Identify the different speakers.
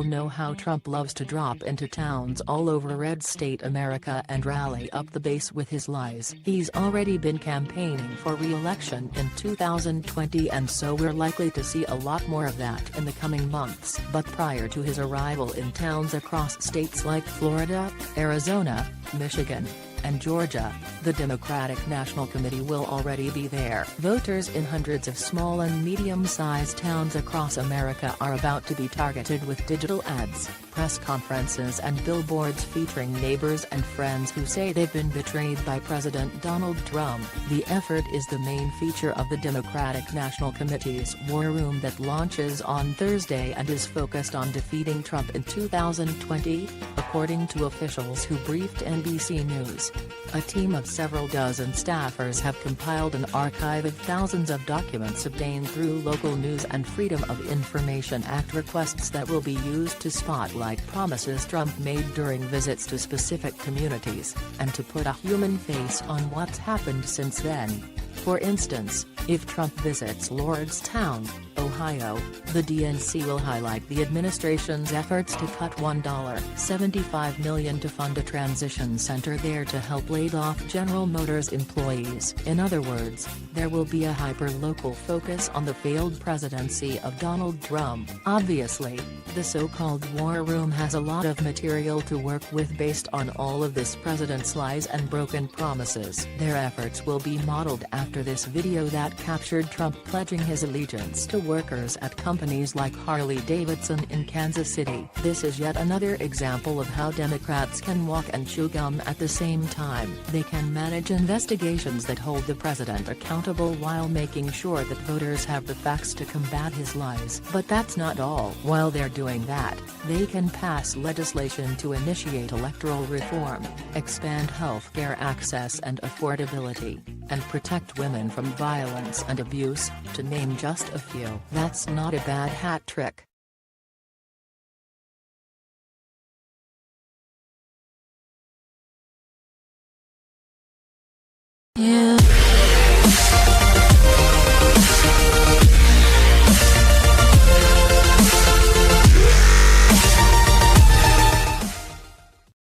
Speaker 1: know how Trump loves to drop into towns all over red state America and rally up the base with his lies. He's already been campaigning for re-election in 2020, and so we're likely to see a lot more of that in the coming months. But prior to his arrival in towns across states like Florida, Arizona, Michigan, and Georgia, the Democratic National Committee will already be there. Voters in hundreds of small and medium-sized towns across America are about to be targeted with digital ads, press conferences and billboards featuring neighbors and friends who say they've been betrayed by President Donald Trump. The effort is the main feature of the Democratic National Committee's War Room that launches on Thursday and is focused on defeating Trump in 2020, according to officials who briefed NBC News. A team of several dozen staffers have compiled an archive of thousands of documents obtained through local news and Freedom of Information Act requests that will be used to spotlight promises Trump made during visits to specific communities, and to put a human face on what's happened since then. For instance, if Trump visits Lordstown, Ohio, the DNC will highlight the administration's efforts to cut $1.75 million to fund a transition center there to help laid-off General Motors employees. In other words, there will be a hyper-local focus on the failed presidency of Donald Trump. Obviously, the so-called War Room has a lot of material to work with based on all of this president's lies and broken promises. Their efforts will be modeled after this video that captured Trump pledging his allegiance to workers at companies like Harley-Davidson in Kansas City. This is yet another example of how Democrats can walk and chew gum at the same time. They can manage investigations that hold the president accountable while making sure that voters have the facts to combat his lies. But that's not all. While they're doing that, they can pass legislation to initiate electoral reform, expand health care access and affordability, and protect women from violence and abuse, to name just a few. That's not a bad hat trick.